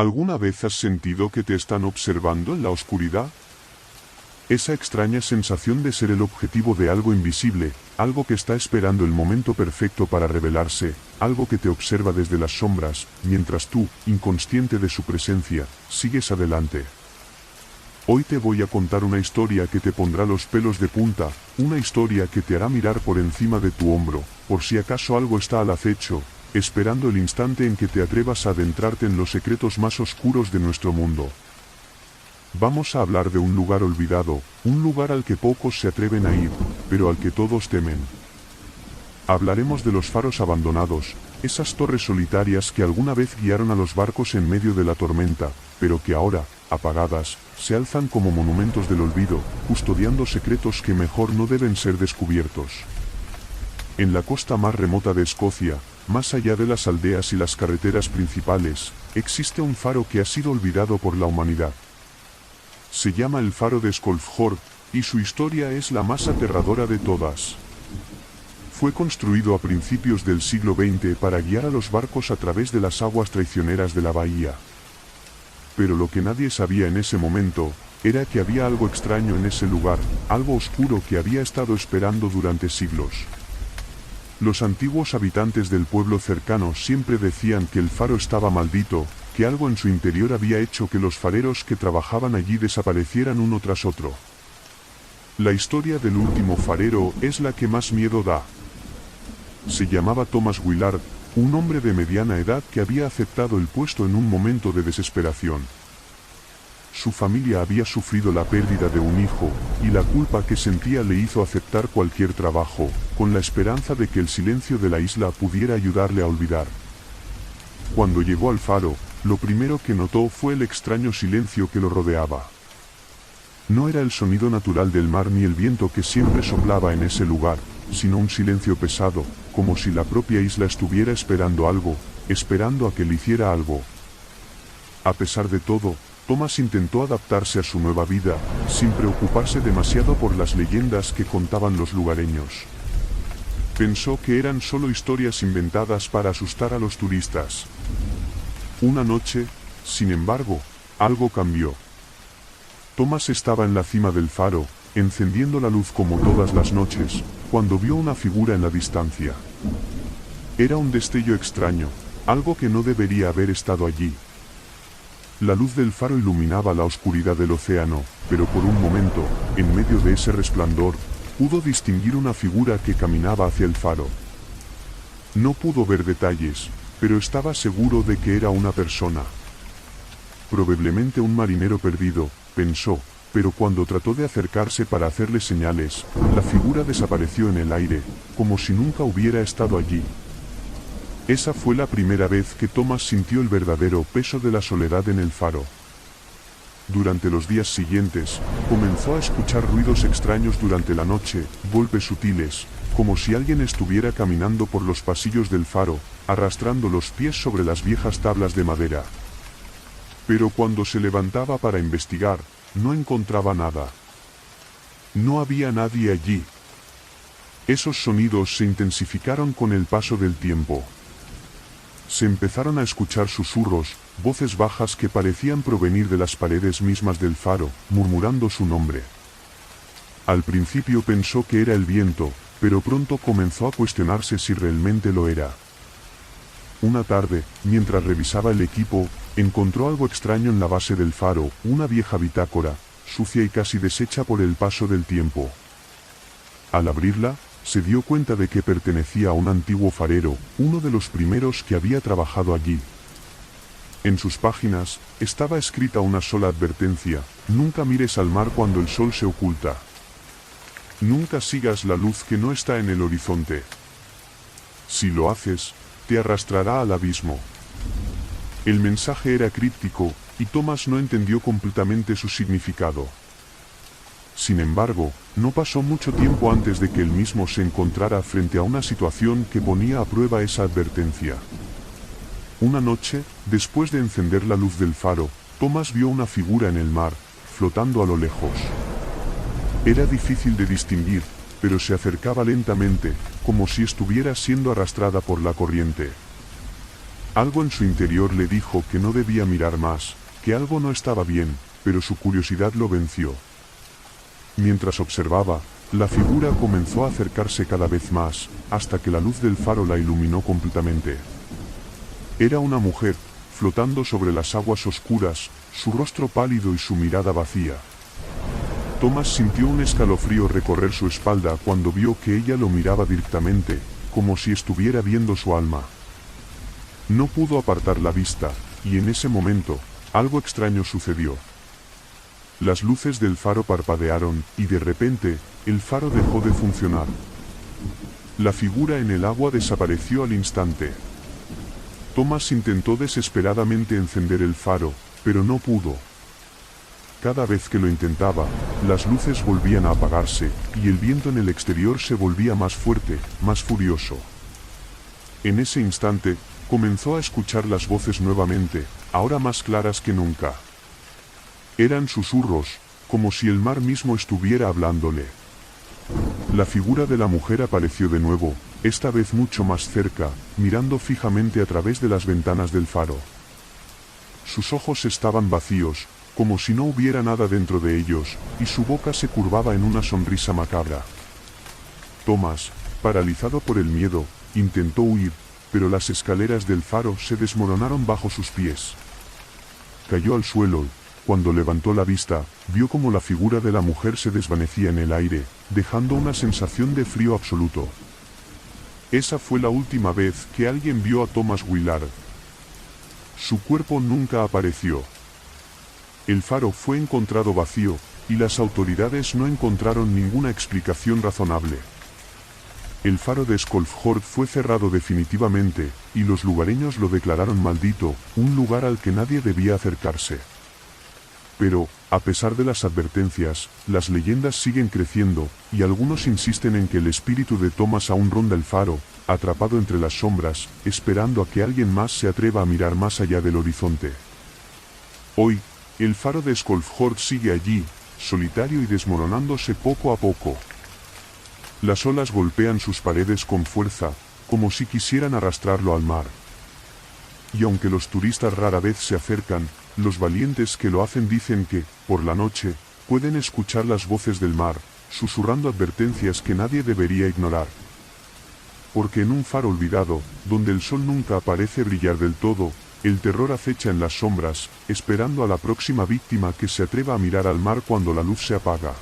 ¿Alguna vez has sentido que te están observando en la oscuridad? Esa extraña sensación de ser el objetivo de algo invisible, algo que está esperando el momento perfecto para revelarse, algo que te observa desde las sombras, mientras tú, inconsciente de su presencia, sigues adelante. Hoy te voy a contar una historia que te pondrá los pelos de punta, una historia que te hará mirar por encima de tu hombro, por si acaso algo está al acecho, esperando el instante en que te atrevas a adentrarte en los secretos más oscuros de nuestro mundo. Vamos a hablar de un lugar olvidado, un lugar al que pocos se atreven a ir, pero al que todos temen. Hablaremos de los faros abandonados, esas torres solitarias que alguna vez guiaron a los barcos en medio de la tormenta, pero que ahora, apagadas, se alzan como monumentos del olvido, custodiando secretos que mejor no deben ser descubiertos. En la costa más remota de Escocia, más allá de las aldeas y las carreteras principales, existe un faro que ha sido olvidado por la humanidad. Se llama el faro de Skolfjord, y su historia es la más aterradora de todas. Fue construido a principios del siglo XX para guiar a los barcos a través de las aguas traicioneras de la bahía. Pero lo que nadie sabía en ese momento, era que había algo extraño en ese lugar, algo oscuro que había estado esperando durante siglos. Los antiguos habitantes del pueblo cercano siempre decían que el faro estaba maldito, que algo en su interior había hecho que los fareros que trabajaban allí desaparecieran uno tras otro. La historia del último farero es la que más miedo da. Se llamaba Thomas Willard, un hombre de mediana edad que había aceptado el puesto en un momento de desesperación. Su familia había sufrido la pérdida de un hijo, y la culpa que sentía le hizo aceptar cualquier trabajo, con la esperanza de que el silencio de la isla pudiera ayudarle a olvidar. Cuando llegó al faro, lo primero que notó fue el extraño silencio que lo rodeaba. No era el sonido natural del mar ni el viento que siempre soplaba en ese lugar, sino un silencio pesado, como si la propia isla estuviera esperando algo, esperando a que le hiciera algo. A pesar de todo, Thomas intentó adaptarse a su nueva vida, sin preocuparse demasiado por las leyendas que contaban los lugareños. Pensó que eran solo historias inventadas para asustar a los turistas. Una noche, sin embargo, algo cambió. Thomas estaba en la cima del faro, encendiendo la luz como todas las noches, cuando vio una figura en la distancia. Era un destello extraño, algo que no debería haber estado allí. La luz del faro iluminaba la oscuridad del océano, pero por un momento, en medio de ese resplandor, pudo distinguir una figura que caminaba hacia el faro. No pudo ver detalles, pero estaba seguro de que era una persona. Probablemente un marinero perdido, pensó, pero cuando trató de acercarse para hacerle señales, la figura desapareció en el aire, como si nunca hubiera estado allí. Esa fue la primera vez que Thomas sintió el verdadero peso de la soledad en el faro. Durante los días siguientes, comenzó a escuchar ruidos extraños durante la noche, golpes sutiles, como si alguien estuviera caminando por los pasillos del faro, arrastrando los pies sobre las viejas tablas de madera. Pero cuando se levantaba para investigar, no encontraba nada. No había nadie allí. Esos sonidos se intensificaron con el paso del tiempo. Se empezaron a escuchar susurros, voces bajas que parecían provenir de las paredes mismas del faro, murmurando su nombre. Al principio pensó que era el viento, pero pronto comenzó a cuestionarse si realmente lo era. Una tarde, mientras revisaba el equipo, encontró algo extraño en la base del faro, una vieja bitácora, sucia y casi deshecha por el paso del tiempo. Al abrirla, se dio cuenta de que pertenecía a un antiguo farero, uno de los primeros que había trabajado allí. En sus páginas, estaba escrita una sola advertencia: nunca mires al mar cuando el sol se oculta. Nunca sigas la luz que no está en el horizonte. Si lo haces, te arrastrará al abismo. El mensaje era críptico, y Thomas no entendió completamente su significado. Sin embargo, no pasó mucho tiempo antes de que él mismo se encontrara frente a una situación que ponía a prueba esa advertencia. Una noche, después de encender la luz del faro, Thomas vio una figura en el mar, flotando a lo lejos. Era difícil de distinguir, pero se acercaba lentamente, como si estuviera siendo arrastrada por la corriente. Algo en su interior le dijo que no debía mirar más, que algo no estaba bien, pero su curiosidad lo venció. Mientras observaba, la figura comenzó a acercarse cada vez más, hasta que la luz del faro la iluminó completamente. Era una mujer, flotando sobre las aguas oscuras, su rostro pálido y su mirada vacía. Thomas sintió un escalofrío recorrer su espalda cuando vio que ella lo miraba directamente, como si estuviera viendo su alma. No pudo apartar la vista, y en ese momento, algo extraño sucedió. Las luces del faro parpadearon, y de repente, el faro dejó de funcionar. La figura en el agua desapareció al instante. Thomas intentó desesperadamente encender el faro, pero no pudo. Cada vez que lo intentaba, las luces volvían a apagarse, y el viento en el exterior se volvía más fuerte, más furioso. En ese instante, comenzó a escuchar las voces nuevamente, ahora más claras que nunca. Eran susurros, como si el mar mismo estuviera hablándole. La figura de la mujer apareció de nuevo, esta vez mucho más cerca, mirando fijamente a través de las ventanas del faro. Sus ojos estaban vacíos, como si no hubiera nada dentro de ellos, y su boca se curvaba en una sonrisa macabra. Thomas, paralizado por el miedo, intentó huir, pero las escaleras del faro se desmoronaron bajo sus pies. Cayó al suelo, cuando levantó la vista, vio como la figura de la mujer se desvanecía en el aire, dejando una sensación de frío absoluto. Esa fue la última vez que alguien vio a Thomas Willard. Su cuerpo nunca apareció. El faro fue encontrado vacío, y las autoridades no encontraron ninguna explicación razonable. El faro de Skolfjord fue cerrado definitivamente, y los lugareños lo declararon maldito, un lugar al que nadie debía acercarse. Pero, a pesar de las advertencias, las leyendas siguen creciendo, y algunos insisten en que el espíritu de Thomas aún ronda el faro, atrapado entre las sombras, esperando a que alguien más se atreva a mirar más allá del horizonte. Hoy, el faro de Skolfjord sigue allí, solitario y desmoronándose poco a poco. Las olas golpean sus paredes con fuerza, como si quisieran arrastrarlo al mar. Y aunque los turistas rara vez se acercan, los valientes que lo hacen dicen que, por la noche, pueden escuchar las voces del mar, susurrando advertencias que nadie debería ignorar. Porque en un faro olvidado, donde el sol nunca aparece brillar del todo, el terror acecha en las sombras, esperando a la próxima víctima que se atreva a mirar al mar cuando la luz se apaga.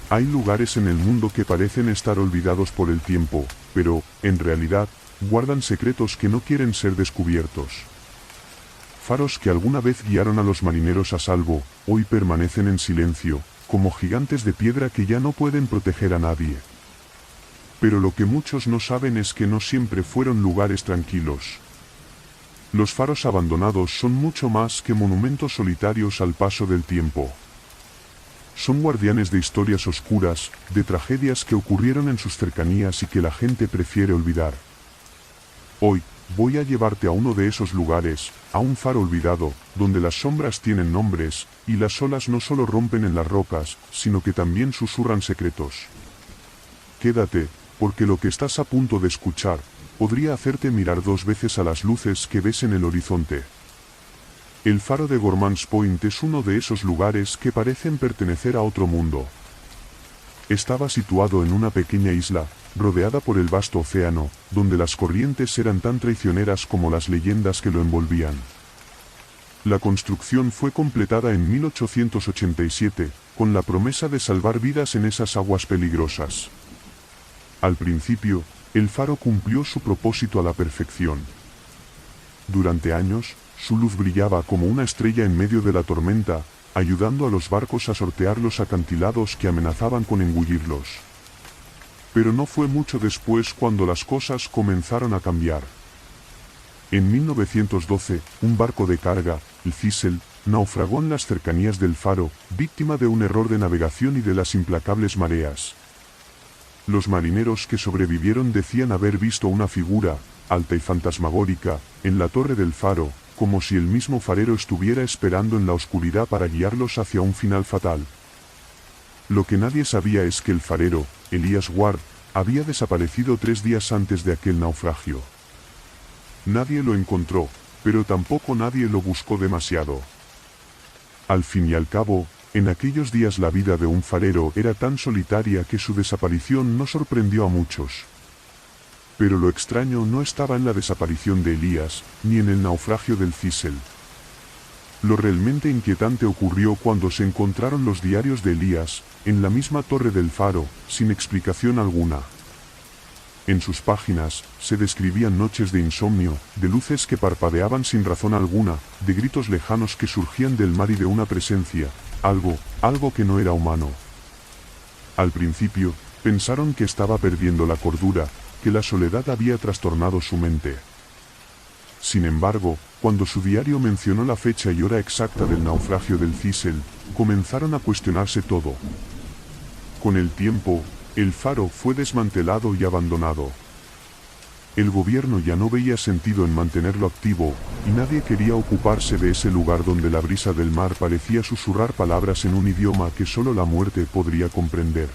Hay lugares en el mundo que parecen estar olvidados por el tiempo, pero, en realidad, guardan secretos que no quieren ser descubiertos. Faros que alguna vez guiaron a los marineros a salvo, hoy permanecen en silencio, como gigantes de piedra que ya no pueden proteger a nadie. Pero lo que muchos no saben es que no siempre fueron lugares tranquilos. Los faros abandonados son mucho más que monumentos solitarios al paso del tiempo. Son guardianes de historias oscuras, de tragedias que ocurrieron en sus cercanías y que la gente prefiere olvidar. Hoy, voy a llevarte a uno de esos lugares, a un faro olvidado, donde las sombras tienen nombres, y las olas no solo rompen en las rocas, sino que también susurran secretos. Quédate, porque lo que estás a punto de escuchar, podría hacerte mirar 2 veces a las luces que ves en el horizonte. El faro de Gormans Point es uno de esos lugares que parecen pertenecer a otro mundo. Estaba situado en una pequeña isla, rodeada por el vasto océano, donde las corrientes eran tan traicioneras como las leyendas que lo envolvían. La construcción fue completada en 1887, con la promesa de salvar vidas en esas aguas peligrosas. Al principio, el faro cumplió su propósito a la perfección. Durante años, su luz brillaba como una estrella en medio de la tormenta, ayudando a los barcos a sortear los acantilados que amenazaban con engullirlos. Pero no fue mucho después cuando las cosas comenzaron a cambiar. En 1912, un barco de carga, el Thistle, naufragó en las cercanías del faro, víctima de un error de navegación y de las implacables mareas. Los marineros que sobrevivieron decían haber visto una figura, alta y fantasmagórica, en la torre del faro, como si el mismo farero estuviera esperando en la oscuridad para guiarlos hacia un final fatal. Lo que nadie sabía es que el farero, Elias Ward, había desaparecido 3 días antes de aquel naufragio. Nadie lo encontró, pero tampoco nadie lo buscó demasiado. Al fin y al cabo, en aquellos días la vida de un farero era tan solitaria que su desaparición no sorprendió a muchos. Pero lo extraño no estaba en la desaparición de Elías, ni en el naufragio del Thistle. Lo realmente inquietante ocurrió cuando se encontraron los diarios de Elías, en la misma torre del faro, sin explicación alguna. En sus páginas, se describían noches de insomnio, de luces que parpadeaban sin razón alguna, de gritos lejanos que surgían del mar y de una presencia, algo que no era humano. Al principio, pensaron que estaba perdiendo la cordura, que la soledad había trastornado su mente. Sin embargo, cuando su diario mencionó la fecha y hora exacta del naufragio del Thistle, comenzaron a cuestionarse todo. Con el tiempo, el faro fue desmantelado y abandonado. El gobierno ya no veía sentido en mantenerlo activo, y nadie quería ocuparse de ese lugar donde la brisa del mar parecía susurrar palabras en un idioma que solo la muerte podría comprender.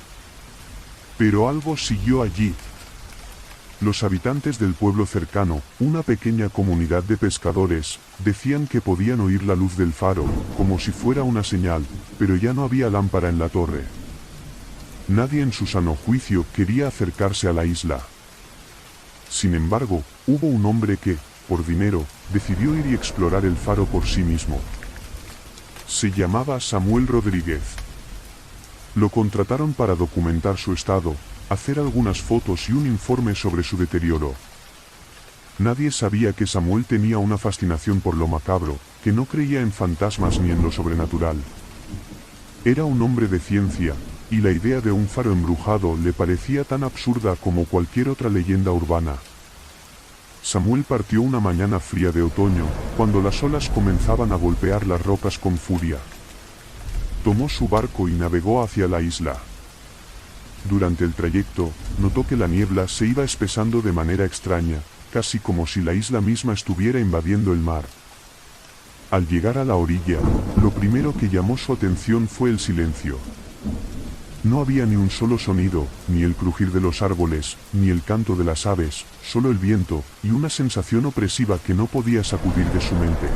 Pero algo siguió allí. Los habitantes del pueblo cercano, una pequeña comunidad de pescadores, decían que podían oír la luz del faro, como si fuera una señal, pero ya no había lámpara en la torre. Nadie en su sano juicio quería acercarse a la isla. Sin embargo, hubo un hombre que, por dinero, decidió ir y explorar el faro por sí mismo. Se llamaba Samuel Rodríguez. Lo contrataron para documentar su estado, hacer algunas fotos y un informe sobre su deterioro. Nadie sabía que Samuel tenía una fascinación por lo macabro, que no creía en fantasmas ni en lo sobrenatural. Era un hombre de ciencia, y la idea de un faro embrujado le parecía tan absurda como cualquier otra leyenda urbana. Samuel partió una mañana fría de otoño, cuando las olas comenzaban a golpear las rocas con furia. Tomó su barco y navegó hacia la isla. Durante el trayecto, notó que la niebla se iba espesando de manera extraña, casi como si la isla misma estuviera invadiendo el mar. Al llegar a la orilla, lo primero que llamó su atención fue el silencio. No había ni un solo sonido, ni el crujir de los árboles, ni el canto de las aves, solo el viento, y una sensación opresiva que no podía sacudir de su mente.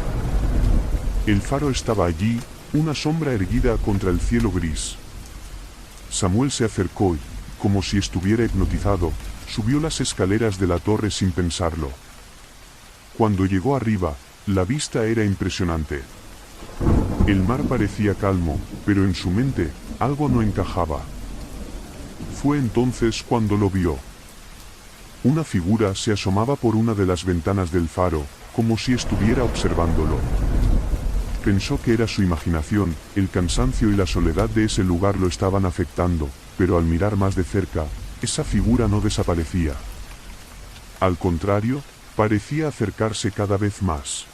El faro estaba allí, una sombra erguida contra el cielo gris. Samuel se acercó y, como si estuviera hipnotizado, subió las escaleras de la torre sin pensarlo. Cuando llegó arriba, la vista era impresionante. El mar parecía calmo, pero en su mente, algo no encajaba. Fue entonces cuando lo vio. Una figura se asomaba por una de las ventanas del faro, como si estuviera observándolo. Pensó que era su imaginación, el cansancio y la soledad de ese lugar lo estaban afectando, pero al mirar más de cerca, esa figura no desaparecía. Al contrario, parecía acercarse cada vez más.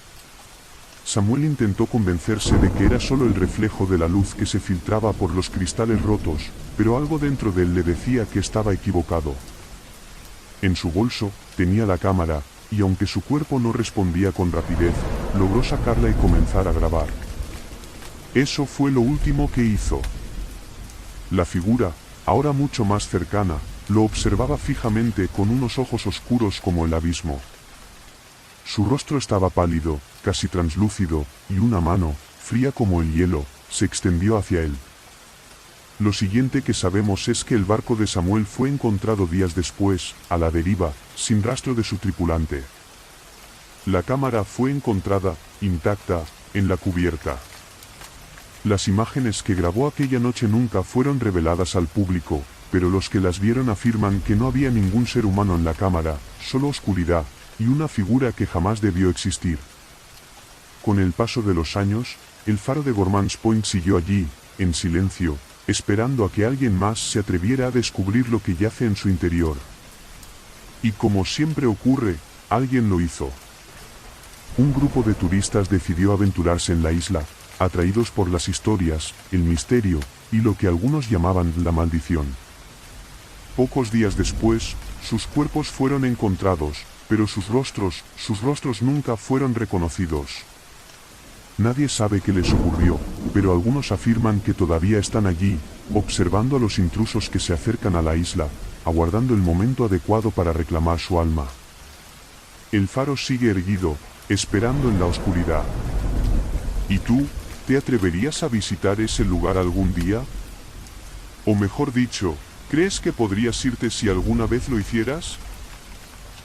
Samuel intentó convencerse de que era solo el reflejo de la luz que se filtraba por los cristales rotos, pero algo dentro de él le decía que estaba equivocado. En su bolso, tenía la cámara, y aunque su cuerpo no respondía con rapidez, logró sacarla y comenzar a grabar. Eso fue lo último que hizo. La figura, ahora mucho más cercana, lo observaba fijamente con unos ojos oscuros como el abismo. Su rostro estaba pálido, casi translúcido, y una mano, fría como el hielo, se extendió hacia él. Lo siguiente que sabemos es que el barco de Samuel fue encontrado días después, a la deriva, sin rastro de su tripulante. La cámara fue encontrada, intacta, en la cubierta. Las imágenes que grabó aquella noche nunca fueron reveladas al público, pero los que las vieron afirman que no había ningún ser humano en la cámara, solo oscuridad, y una figura que jamás debió existir. Con el paso de los años, el faro de Gormans Point siguió allí, en silencio, esperando a que alguien más se atreviera a descubrir lo que yace en su interior. Y como siempre ocurre, alguien lo hizo. Un grupo de turistas decidió aventurarse en la isla, atraídos por las historias, el misterio, y lo que algunos llamaban la maldición. Pocos días después, sus cuerpos fueron encontrados, pero sus rostros nunca fueron reconocidos. Nadie sabe qué les ocurrió, pero algunos afirman que todavía están allí, observando a los intrusos que se acercan a la isla, aguardando el momento adecuado para reclamar su alma. El faro sigue erguido, esperando en la oscuridad. ¿Y tú, te atreverías a visitar ese lugar algún día? O mejor dicho, ¿crees que podrías irte si alguna vez lo hicieras?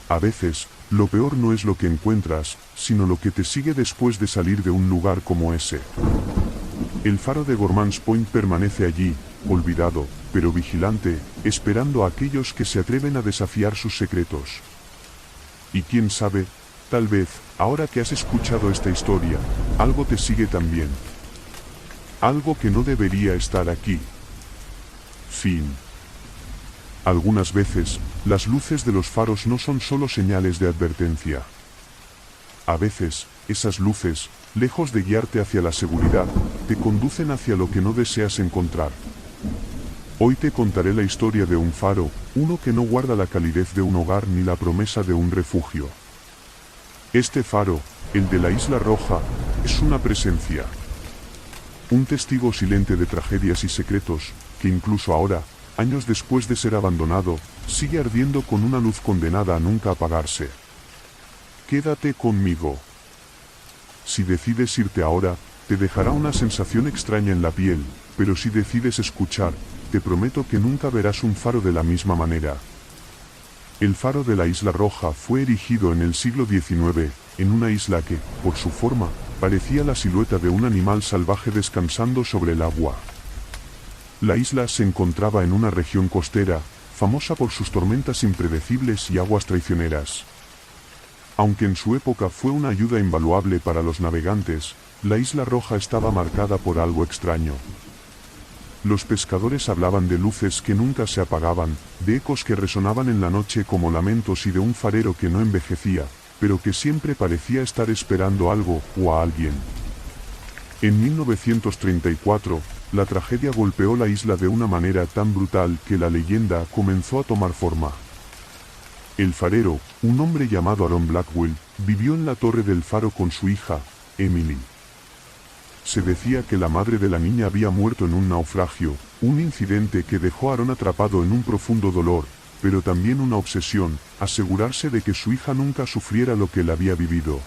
A veces, lo peor no es lo que encuentras, sino lo que te sigue después de salir de un lugar como ese. El faro de Gormans Point permanece allí, olvidado, pero vigilante, esperando a aquellos que se atreven a desafiar sus secretos. Y quién sabe, tal vez, ahora que has escuchado esta historia, algo te sigue también. Algo que no debería estar aquí. Fin. Algunas veces, las luces de los faros no son solo señales de advertencia. A veces, esas luces, lejos de guiarte hacia la seguridad, te conducen hacia lo que no deseas encontrar. Hoy te contaré la historia de un faro, uno que no guarda la calidez de un hogar ni la promesa de un refugio. Este faro, el de la Isla Roja, es una presencia. Un testigo silente de tragedias y secretos, que incluso ahora, años después de ser abandonado, sigue ardiendo con una luz condenada a nunca apagarse. Quédate conmigo. Si decides irte ahora, te dejará una sensación extraña en la piel, pero si decides escuchar, te prometo que nunca verás un faro de la misma manera. El faro de la Isla Roja fue erigido en el siglo XIX, en una isla que, por su forma, parecía la silueta de un animal salvaje descansando sobre el agua. La isla se encontraba en una región costera, famosa por sus tormentas impredecibles y aguas traicioneras. Aunque en su época fue una ayuda invaluable para los navegantes, la Isla Roja estaba marcada por algo extraño. Los pescadores hablaban de luces que nunca se apagaban, de ecos que resonaban en la noche como lamentos y de un farero que no envejecía, pero que siempre parecía estar esperando algo o a alguien. En 1934, la tragedia golpeó la isla de una manera tan brutal que la leyenda comenzó a tomar forma. El farero, un hombre llamado Aaron Blackwell, vivió en la torre del faro con su hija, Emily. Se decía que la madre de la niña había muerto en un naufragio, un incidente que dejó a Aaron atrapado en un profundo dolor, pero también una obsesión, asegurarse de que su hija nunca sufriera lo que él había vivido.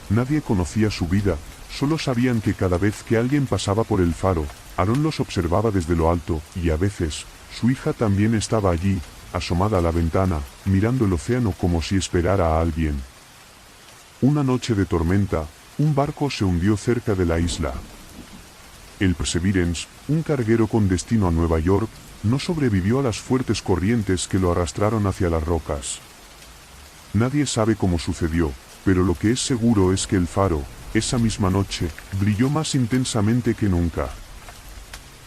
Nadie conocía su vida, solo sabían que cada vez que alguien pasaba por el faro, Aaron los observaba desde lo alto, y a veces, su hija también estaba allí, asomada a la ventana, mirando el océano como si esperara a alguien. Una noche de tormenta, un barco se hundió cerca de la isla. El Perseverance, un carguero con destino a Nueva York, no sobrevivió a las fuertes corrientes que lo arrastraron hacia las rocas. Nadie sabe cómo sucedió, pero lo que es seguro es que el faro, esa misma noche, brilló más intensamente que nunca.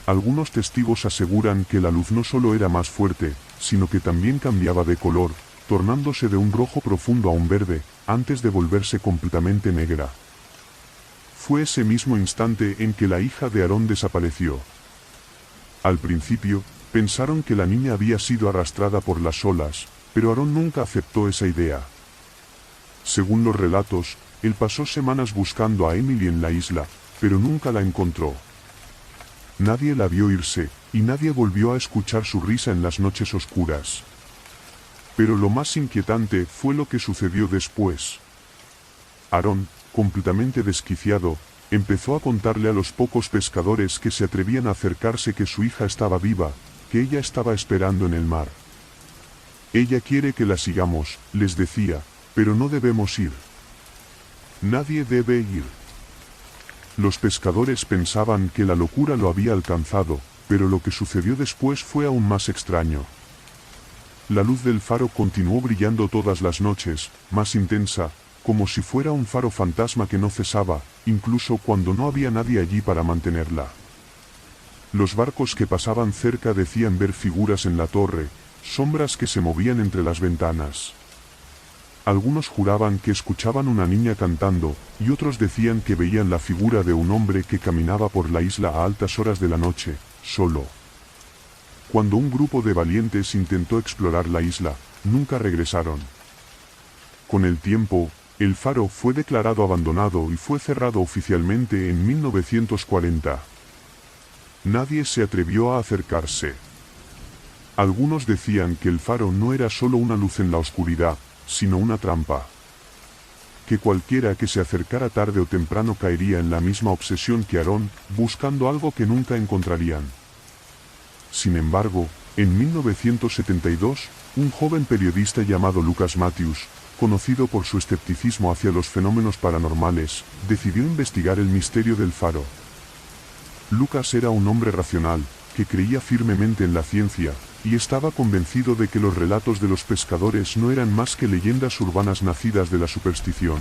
Algunos testigos aseguran que la luz no solo era más fuerte, sino que también cambiaba de color, tornándose de un rojo profundo a un verde, antes de volverse completamente negra. Fue ese mismo instante en que la hija de Aaron desapareció. Al principio, pensaron que la niña había sido arrastrada por las olas, pero Aaron nunca aceptó esa idea. Según los relatos, él pasó semanas buscando a Emily en la isla, pero nunca la encontró. Nadie la vio irse, y nadie volvió a escuchar su risa en las noches oscuras. Pero lo más inquietante fue lo que sucedió después. Aaron, completamente desquiciado, empezó a contarle a los pocos pescadores que se atrevían a acercarse que su hija estaba viva, que ella estaba esperando en el mar. Ella quiere que la sigamos, les decía, pero no debemos ir. Nadie debe ir. Los pescadores pensaban que la locura lo había alcanzado, pero lo que sucedió después fue aún más extraño. La luz del faro continuó brillando todas las noches, más intensa, como si fuera un faro fantasma que no cesaba, incluso cuando no había nadie allí para mantenerla. Los barcos que pasaban cerca decían ver figuras en la torre, sombras que se movían entre las ventanas. Algunos juraban que escuchaban una niña cantando, y otros decían que veían la figura de un hombre que caminaba por la isla a altas horas de la noche, solo. Cuando un grupo de valientes intentó explorar la isla, nunca regresaron. Con el tiempo, el faro fue declarado abandonado y fue cerrado oficialmente en 1940. Nadie se atrevió a acercarse. Algunos decían que el faro no era solo una luz en la oscuridad, sino una trampa. Que cualquiera que se acercara tarde o temprano caería en la misma obsesión que Aarón, buscando algo que nunca encontrarían. Sin embargo, en 1972, un joven periodista llamado Lucas Matthews, conocido por su escepticismo hacia los fenómenos paranormales, decidió investigar el misterio del faro. Lucas era un hombre racional, que creía firmemente en la ciencia, y estaba convencido de que los relatos de los pescadores no eran más que leyendas urbanas nacidas de la superstición.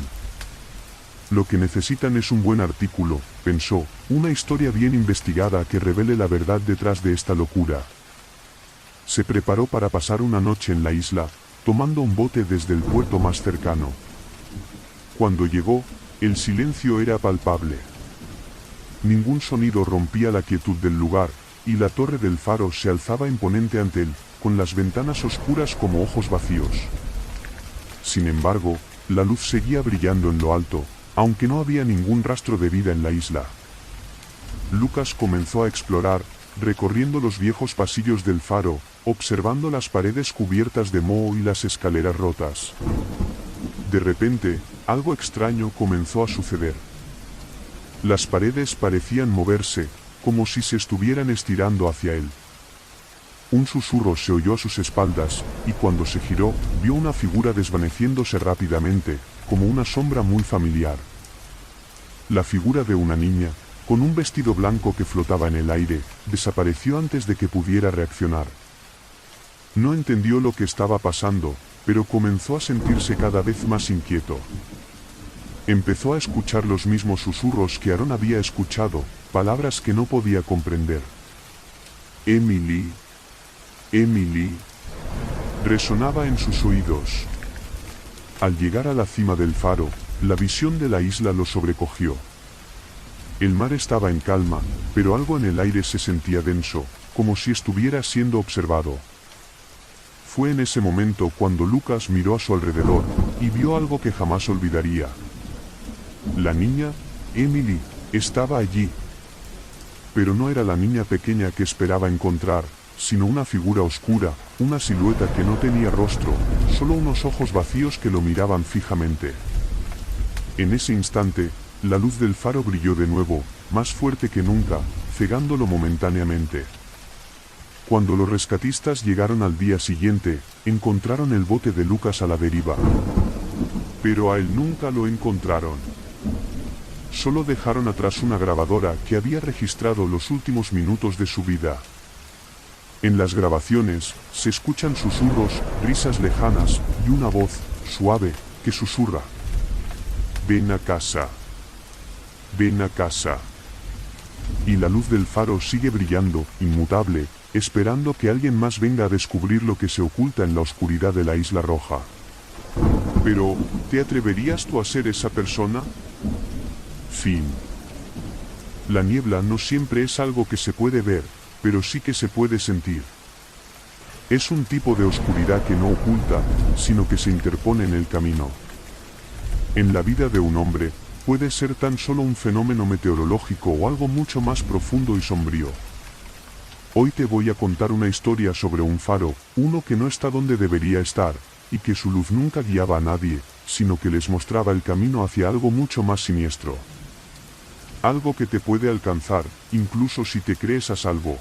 Lo que necesitan es un buen artículo, pensó, una historia bien investigada que revele la verdad detrás de esta locura. Se preparó para pasar una noche en la isla, tomando un bote desde el puerto más cercano. Cuando llegó, el silencio era palpable. Ningún sonido rompía la quietud del lugar, y la torre del faro se alzaba imponente ante él, con las ventanas oscuras como ojos vacíos. Sin embargo, la luz seguía brillando en lo alto, aunque no había ningún rastro de vida en la isla. Lucas comenzó a explorar, recorriendo los viejos pasillos del faro, observando las paredes cubiertas de moho y las escaleras rotas. De repente, algo extraño comenzó a suceder. Las paredes parecían moverse, como si se estuvieran estirando hacia él. Un susurro se oyó a sus espaldas, y cuando se giró, vio una figura desvaneciéndose rápidamente, como una sombra muy familiar. La figura de una niña, con un vestido blanco que flotaba en el aire, desapareció antes de que pudiera reaccionar. No entendió lo que estaba pasando, pero comenzó a sentirse cada vez más inquieto. Empezó a escuchar los mismos susurros que Aarón había escuchado, palabras que no podía comprender. Emily, Emily, resonaba en sus oídos. Al llegar a la cima del faro, la visión de la isla lo sobrecogió. El mar estaba en calma, pero algo en el aire se sentía denso, como si estuviera siendo observado. Fue en ese momento cuando Lucas miró a su alrededor, y vio algo que jamás olvidaría. La niña, Emily, estaba allí. Pero no era la niña pequeña que esperaba encontrar, sino una figura oscura, una silueta que no tenía rostro, solo unos ojos vacíos que lo miraban fijamente. En ese instante, la luz del faro brilló de nuevo, más fuerte que nunca, cegándolo momentáneamente. Cuando los rescatistas llegaron al día siguiente, encontraron el bote de Lucas a la deriva. Pero a él nunca lo encontraron. Solo dejaron atrás una grabadora que había registrado los últimos minutos de su vida. En las grabaciones, se escuchan susurros, risas lejanas, y una voz, suave, que susurra. Ven a casa. Ven a casa. Y la luz del faro sigue brillando, inmutable, esperando que alguien más venga a descubrir lo que se oculta en la oscuridad de la Isla Roja. Pero, ¿te atreverías tú a ser esa persona? Fin. La niebla no siempre es algo que se puede ver, pero sí que se puede sentir. Es un tipo de oscuridad que no oculta, sino que se interpone en el camino. En la vida de un hombre, puede ser tan solo un fenómeno meteorológico o algo mucho más profundo y sombrío. Hoy te voy a contar una historia sobre un faro, uno que no está donde debería estar, y que su luz nunca guiaba a nadie, sino que les mostraba el camino hacia algo mucho más siniestro. Algo que te puede alcanzar, incluso si te crees a salvo.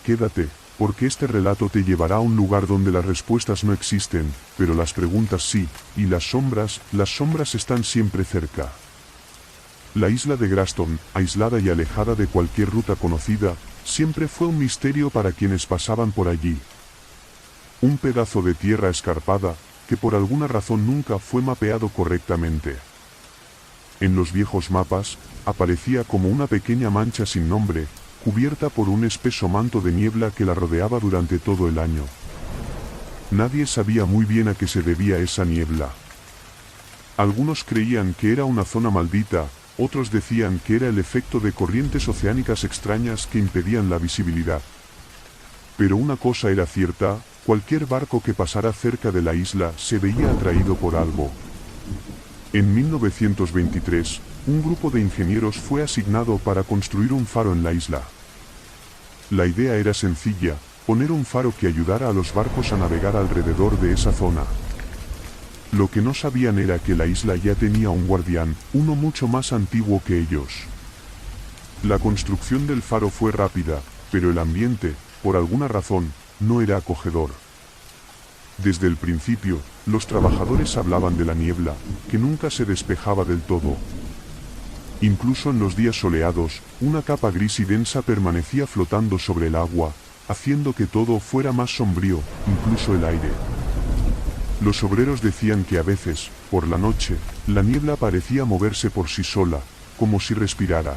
Quédate, porque este relato te llevará a un lugar donde las respuestas no existen, pero las preguntas sí, y las sombras están siempre cerca. La isla de Graston, aislada y alejada de cualquier ruta conocida, siempre fue un misterio para quienes pasaban por allí. Un pedazo de tierra escarpada, que por alguna razón nunca fue mapeado correctamente. En los viejos mapas, aparecía como una pequeña mancha sin nombre, cubierta por un espeso manto de niebla que la rodeaba durante todo el año. Nadie sabía muy bien a qué se debía esa niebla. Algunos creían que era una zona maldita, otros decían que era el efecto de corrientes oceánicas extrañas que impedían la visibilidad. Pero una cosa era cierta, cualquier barco que pasara cerca de la isla se veía atraído por algo. En 1923, un grupo de ingenieros fue asignado para construir un faro en la isla. La idea era sencilla, poner un faro que ayudara a los barcos a navegar alrededor de esa zona. Lo que no sabían era que la isla ya tenía un guardián, uno mucho más antiguo que ellos. La construcción del faro fue rápida, pero el ambiente, por alguna razón, no era acogedor. Desde el principio, los trabajadores hablaban de la niebla, que nunca se despejaba del todo. Incluso en los días soleados, una capa gris y densa permanecía flotando sobre el agua, haciendo que todo fuera más sombrío, incluso el aire. Los obreros decían que a veces, por la noche, la niebla parecía moverse por sí sola, como si respirara.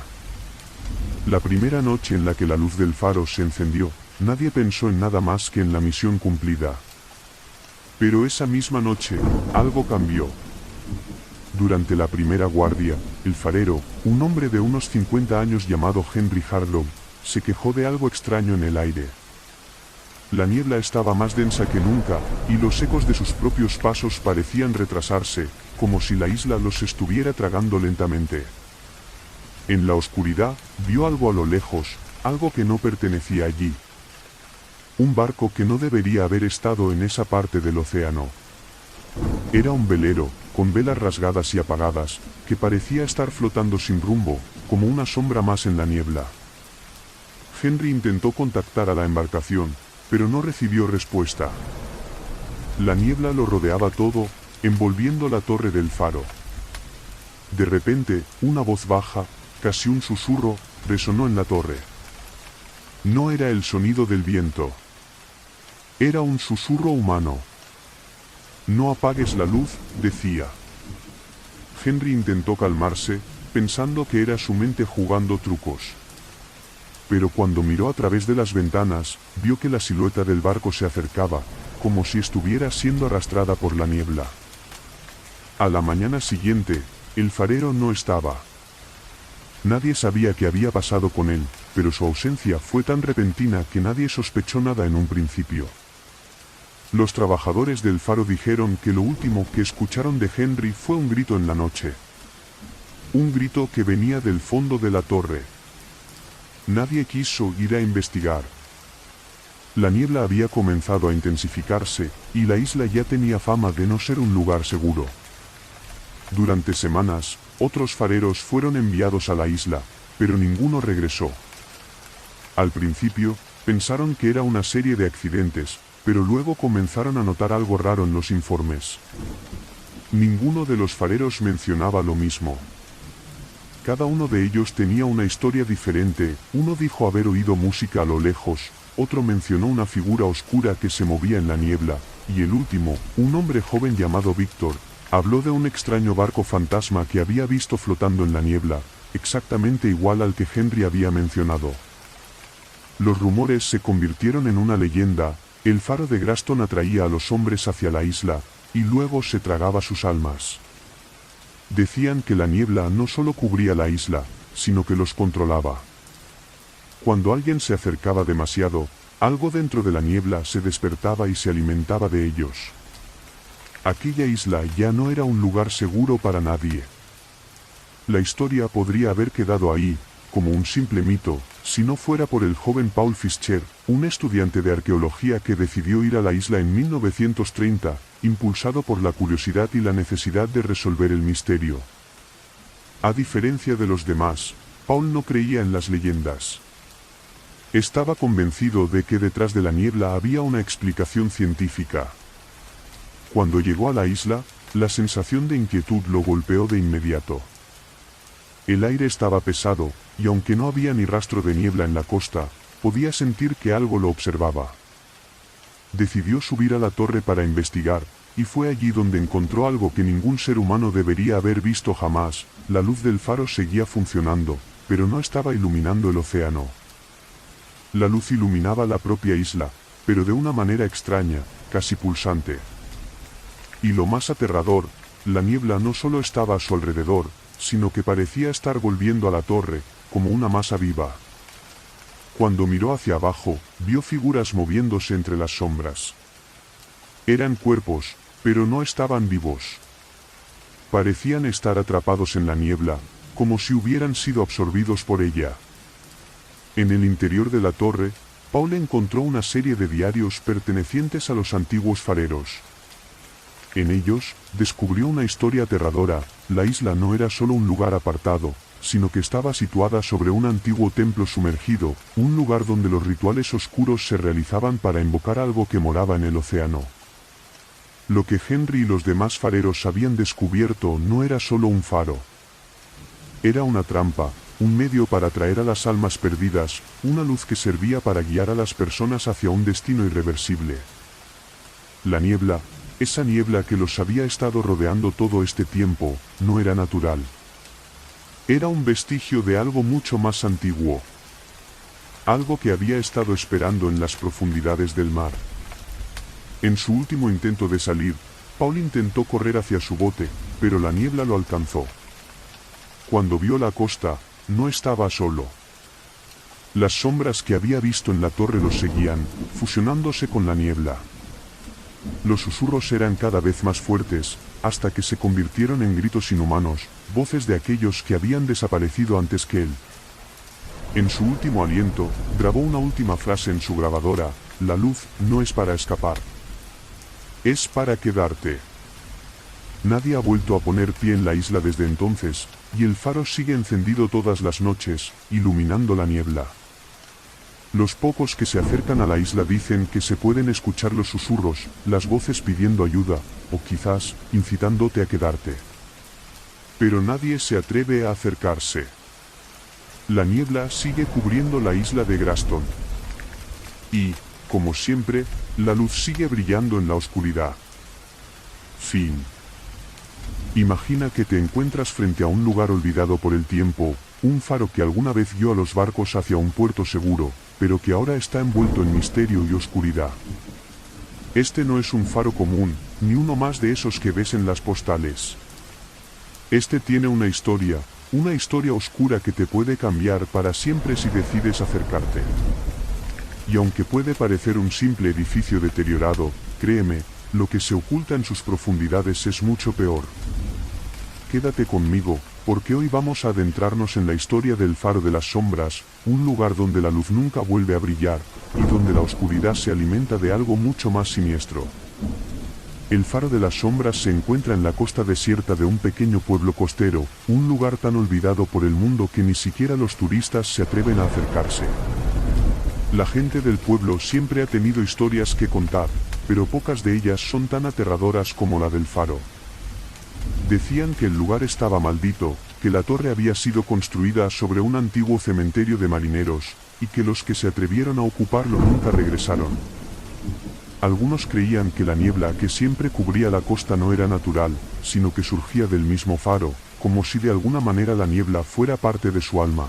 La primera noche en la que la luz del faro se encendió, nadie pensó en nada más que en la misión cumplida. Pero esa misma noche, algo cambió. Durante la primera guardia, el farero, un hombre de unos 50 años llamado Henry Harlow, se quejó de algo extraño en el aire. La niebla estaba más densa que nunca, y los ecos de sus propios pasos parecían retrasarse, como si la isla los estuviera tragando lentamente. En la oscuridad, vio algo a lo lejos, algo que no pertenecía allí. Un barco que no debería haber estado en esa parte del océano. Era un velero, con velas rasgadas y apagadas, que parecía estar flotando sin rumbo, como una sombra más en la niebla. Henry intentó contactar a la embarcación, pero no recibió respuesta. La niebla lo rodeaba todo, envolviendo la torre del faro. De repente, una voz baja, casi un susurro, resonó en la torre. No era el sonido del viento. Era un susurro humano. No apagues la luz, decía. Henry intentó calmarse, pensando que era su mente jugando trucos. Pero cuando miró a través de las ventanas, vio que la silueta del barco se acercaba, como si estuviera siendo arrastrada por la niebla. A la mañana siguiente, el farero no estaba. Nadie sabía qué había pasado con él, pero su ausencia fue tan repentina que nadie sospechó nada en un principio. Los trabajadores del faro dijeron que lo último que escucharon de Henry fue un grito en la noche. Un grito que venía del fondo de la torre. Nadie quiso ir a investigar. La niebla había comenzado a intensificarse, y la isla ya tenía fama de no ser un lugar seguro. Durante semanas, otros fareros fueron enviados a la isla, pero ninguno regresó. Al principio, pensaron que era una serie de accidentes, pero luego comenzaron a notar algo raro en los informes. Ninguno de los fareros mencionaba lo mismo. Cada uno de ellos tenía una historia diferente, uno dijo haber oído música a lo lejos, otro mencionó una figura oscura que se movía en la niebla, y el último, un hombre joven llamado Víctor, habló de un extraño barco fantasma que había visto flotando en la niebla, exactamente igual al que Henry había mencionado. Los rumores se convirtieron en una leyenda, el faro de Graston atraía a los hombres hacia la isla, y luego se tragaba sus almas. Decían que la niebla no solo cubría la isla, sino que los controlaba. Cuando alguien se acercaba demasiado, algo dentro de la niebla se despertaba y se alimentaba de ellos. Aquella isla ya no era un lugar seguro para nadie. La historia podría haber quedado ahí, como un simple mito, si no fuera por el joven Paul Fischer, un estudiante de arqueología que decidió ir a la isla en 1930, impulsado por la curiosidad y la necesidad de resolver el misterio. A diferencia de los demás, Paul no creía en las leyendas. Estaba convencido de que detrás de la niebla había una explicación científica. Cuando llegó a la isla, la sensación de inquietud lo golpeó de inmediato. El aire estaba pesado, y aunque no había ni rastro de niebla en la costa, podía sentir que algo lo observaba. Decidió subir a la torre para investigar, y fue allí donde encontró algo que ningún ser humano debería haber visto jamás. La luz del faro seguía funcionando, pero no estaba iluminando el océano. La luz iluminaba la propia isla, pero de una manera extraña, casi pulsante. Y lo más aterrador, la niebla no solo estaba a su alrededor, sino que parecía estar volviendo a la torre, como una masa viva. Cuando miró hacia abajo, vio figuras moviéndose entre las sombras. Eran cuerpos, pero no estaban vivos. Parecían estar atrapados en la niebla, como si hubieran sido absorbidos por ella. En el interior de la torre, Paul encontró una serie de diarios pertenecientes a los antiguos fareros. En ellos, descubrió una historia aterradora. La isla no era solo un lugar apartado, sino que estaba situada sobre un antiguo templo sumergido, un lugar donde los rituales oscuros se realizaban para invocar algo que moraba en el océano. Lo que Henry y los demás fareros habían descubierto no era solo un faro. Era una trampa, un medio para atraer a las almas perdidas, una luz que servía para guiar a las personas hacia un destino irreversible. La niebla, esa niebla que los había estado rodeando todo este tiempo, no era natural. Era un vestigio de algo mucho más antiguo. Algo que había estado esperando en las profundidades del mar. En su último intento de salir, Paul intentó correr hacia su bote, pero la niebla lo alcanzó. Cuando vio la costa, no estaba solo. Las sombras que había visto en la torre los seguían, fusionándose con la niebla. Los susurros eran cada vez más fuertes, hasta que se convirtieron en gritos inhumanos, voces de aquellos que habían desaparecido antes que él. En su último aliento, grabó una última frase en su grabadora: la luz no es para escapar. Es para quedarte. Nadie ha vuelto a poner pie en la isla desde entonces, y el faro sigue encendido todas las noches, iluminando la niebla. Los pocos que se acercan a la isla dicen que se pueden escuchar los susurros, las voces pidiendo ayuda, o quizás, incitándote a quedarte. Pero nadie se atreve a acercarse. La niebla sigue cubriendo la isla de Graston. Y, como siempre, la luz sigue brillando en la oscuridad. Fin. Imagina que te encuentras frente a un lugar olvidado por el tiempo, un faro que alguna vez guió a los barcos hacia un puerto seguro, pero que ahora está envuelto en misterio y oscuridad. Este no es un faro común, ni uno más de esos que ves en las postales. Este tiene una historia oscura que te puede cambiar para siempre si decides acercarte. Y aunque puede parecer un simple edificio deteriorado, créeme, lo que se oculta en sus profundidades es mucho peor. Quédate conmigo, porque hoy vamos a adentrarnos en la historia del Faro de las Sombras, un lugar donde la luz nunca vuelve a brillar, y donde la oscuridad se alimenta de algo mucho más siniestro. El Faro de las Sombras se encuentra en la costa desierta de un pequeño pueblo costero, un lugar tan olvidado por el mundo que ni siquiera los turistas se atreven a acercarse. La gente del pueblo siempre ha tenido historias que contar, pero pocas de ellas son tan aterradoras como la del faro. Decían que el lugar estaba maldito, que la torre había sido construida sobre un antiguo cementerio de marineros, y que los que se atrevieron a ocuparlo nunca regresaron. Algunos creían que la niebla que siempre cubría la costa no era natural, sino que surgía del mismo faro, como si de alguna manera la niebla fuera parte de su alma.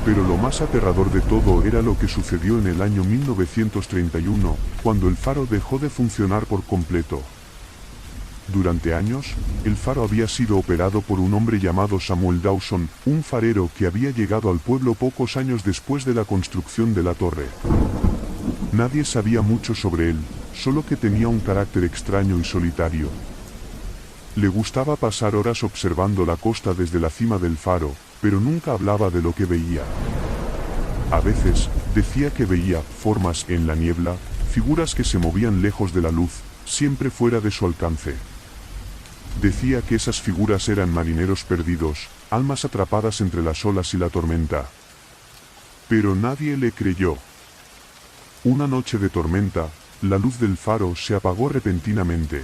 Pero lo más aterrador de todo era lo que sucedió en el año 1931, cuando el faro dejó de funcionar por completo. Durante años, el faro había sido operado por un hombre llamado Samuel Dawson, un farero que había llegado al pueblo pocos años después de la construcción de la torre. Nadie sabía mucho sobre él, solo que tenía un carácter extraño y solitario. Le gustaba pasar horas observando la costa desde la cima del faro, pero nunca hablaba de lo que veía. A veces, decía que veía formas en la niebla, figuras que se movían lejos de la luz, siempre fuera de su alcance. Decía que esas figuras eran marineros perdidos, almas atrapadas entre las olas y la tormenta. Pero nadie le creyó. Una noche de tormenta, la luz del faro se apagó repentinamente.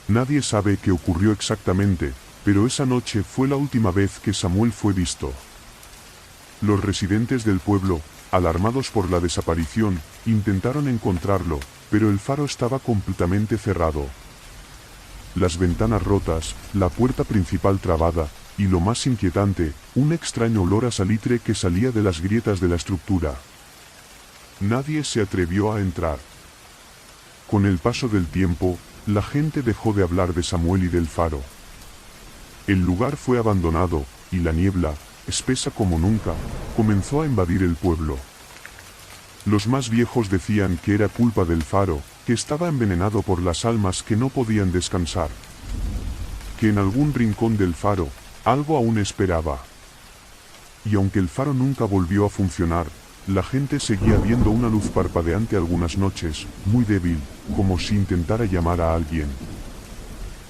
Nadie sabe qué ocurrió exactamente, pero esa noche fue la última vez que Samuel fue visto. Los residentes del pueblo, alarmados por la desaparición, intentaron encontrarlo, pero el faro estaba completamente cerrado. Las ventanas rotas, la puerta principal trabada, y lo más inquietante, un extraño olor a salitre que salía de las grietas de la estructura. Nadie se atrevió a entrar. Con el paso del tiempo, la gente dejó de hablar de Samuel y del faro. El lugar fue abandonado, y la niebla, espesa como nunca, comenzó a invadir el pueblo. Los más viejos decían que era culpa del faro, que estaba envenenado por las almas que no podían descansar. Que en algún rincón del faro, algo aún esperaba. Y aunque el faro nunca volvió a funcionar, La gente seguía viendo una luz parpadeante algunas noches, muy débil, como si intentara llamar a alguien.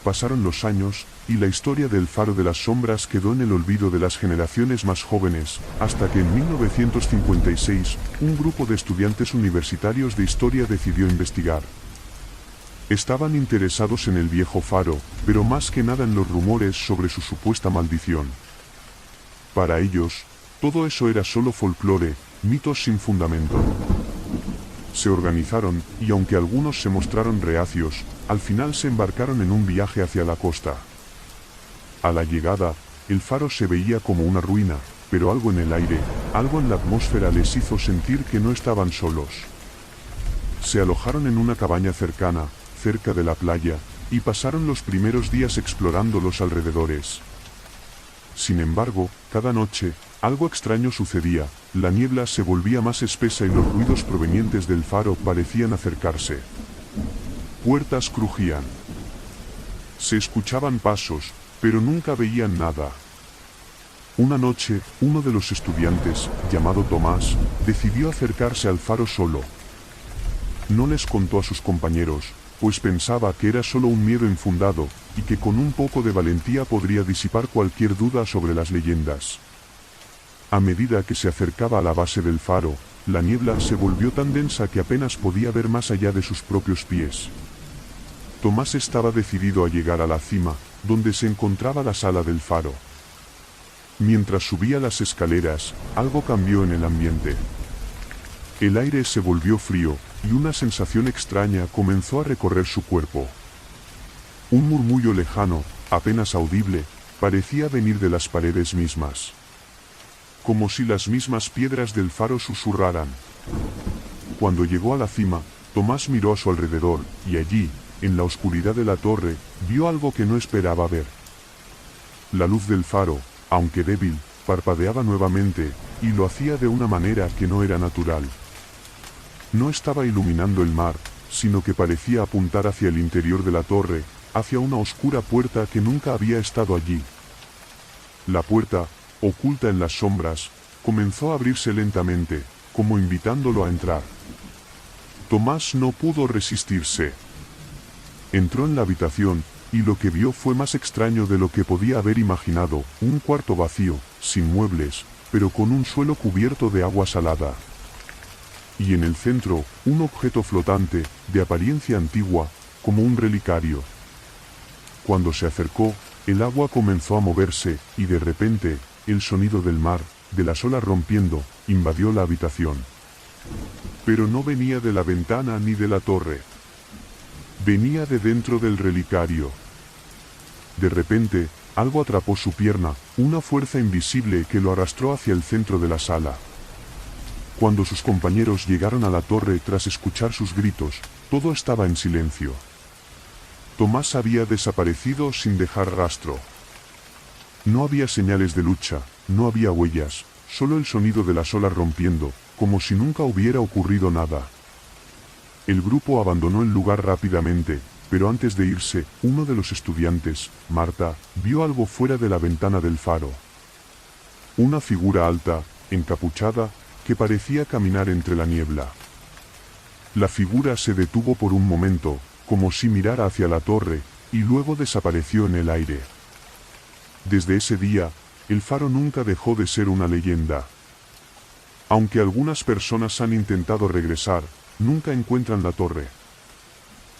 Pasaron los años, y la historia del faro de las sombras quedó en el olvido de las generaciones más jóvenes, hasta que en 1956, un grupo de estudiantes universitarios de historia decidió investigar. Estaban interesados en el viejo faro, pero más que nada en los rumores sobre su supuesta maldición. Para ellos, todo eso era solo folclore, mitos sin fundamento. Se organizaron, y aunque algunos se mostraron reacios, al final se embarcaron en un viaje hacia la costa. A la llegada, el faro se veía como una ruina, pero algo en el aire, algo en la atmósfera les hizo sentir que no estaban solos. Se alojaron en una cabaña cercana, cerca de la playa, y pasaron los primeros días explorando los alrededores. Sin embargo, cada noche, algo extraño sucedía, la niebla se volvía más espesa y los ruidos provenientes del faro parecían acercarse. Puertas crujían. Se escuchaban pasos, pero nunca veían nada. Una noche, uno de los estudiantes, llamado Tomás, decidió acercarse al faro solo. No les contó a sus compañeros, pues pensaba que era solo un miedo infundado, y que con un poco de valentía podría disipar cualquier duda sobre las leyendas. A medida que se acercaba a la base del faro, la niebla se volvió tan densa que apenas podía ver más allá de sus propios pies. Tomás estaba decidido a llegar a la cima, donde se encontraba la sala del faro. Mientras subía las escaleras, algo cambió en el ambiente. El aire se volvió frío, y una sensación extraña comenzó a recorrer su cuerpo. Un murmullo lejano, apenas audible, parecía venir de las paredes mismas. Como si las mismas piedras del faro susurraran. Cuando llegó a la cima, Tomás miró a su alrededor, y allí, en la oscuridad de la torre, vio algo que no esperaba ver. La luz del faro, aunque débil, parpadeaba nuevamente, y lo hacía de una manera que no era natural. No estaba iluminando el mar, sino que parecía apuntar hacia el interior de la torre, hacia una oscura puerta que nunca había estado allí. La puerta, oculta en las sombras, comenzó a abrirse lentamente, como invitándolo a entrar. Tomás no pudo resistirse. Entró en la habitación, y lo que vio fue más extraño de lo que podía haber imaginado, un cuarto vacío, sin muebles, pero con un suelo cubierto de agua salada. Y en el centro, un objeto flotante, de apariencia antigua, como un relicario. Cuando se acercó, el agua comenzó a moverse, y de repente, el sonido del mar, de las olas rompiendo, invadió la habitación. Pero no venía de la ventana ni de la torre. Venía de dentro del relicario. De repente, algo atrapó su pierna, una fuerza invisible que lo arrastró hacia el centro de la sala. Cuando sus compañeros llegaron a la torre tras escuchar sus gritos, todo estaba en silencio. Tomás había desaparecido sin dejar rastro. No había señales de lucha, no había huellas, solo el sonido de las olas rompiendo, como si nunca hubiera ocurrido nada. El grupo abandonó el lugar rápidamente, pero antes de irse, uno de los estudiantes, Marta, vio algo fuera de la ventana del faro. Una figura alta, encapuchada, que parecía caminar entre la niebla. La figura se detuvo por un momento, como si mirara hacia la torre, y luego desapareció en el aire. Desde ese día, el faro nunca dejó de ser una leyenda. Aunque algunas personas han intentado regresar, nunca encuentran la torre.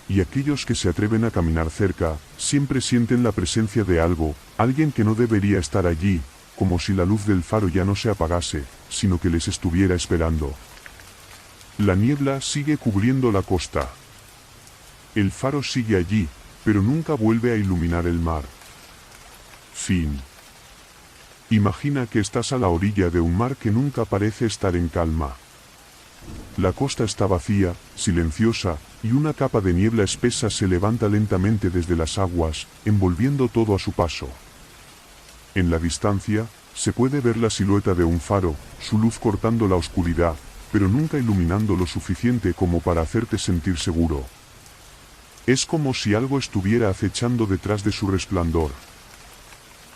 Y aquellos que se atreven a caminar cerca, siempre sienten la presencia de algo, alguien que no debería estar allí, como si la luz del faro ya no se apagase, sino que les estuviera esperando. La niebla sigue cubriendo la costa. El faro sigue allí, pero nunca vuelve a iluminar el mar. Fin. Imagina que estás a la orilla de un mar que nunca parece estar en calma. La costa está vacía, silenciosa, y una capa de niebla espesa se levanta lentamente desde las aguas, envolviendo todo a su paso. En la distancia, se puede ver la silueta de un faro, su luz cortando la oscuridad, pero nunca iluminando lo suficiente como para hacerte sentir seguro. Es como si algo estuviera acechando detrás de su resplandor.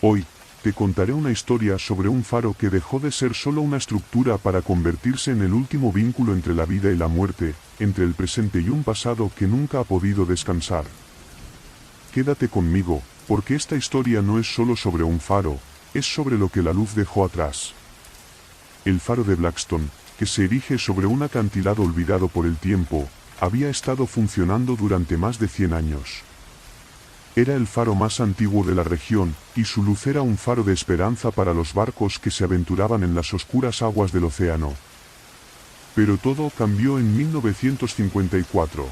Hoy, te contaré una historia sobre un faro que dejó de ser solo una estructura para convertirse en el último vínculo entre la vida y la muerte, entre el presente y un pasado que nunca ha podido descansar. Quédate conmigo, porque esta historia no es solo sobre un faro, es sobre lo que la luz dejó atrás. El faro de Blackstone, que se erige sobre un acantilado olvidado por el tiempo, había estado funcionando durante más de 100 años. Era el faro más antiguo de la región, y su luz era un faro de esperanza para los barcos que se aventuraban en las oscuras aguas del océano. Pero todo cambió en 1954.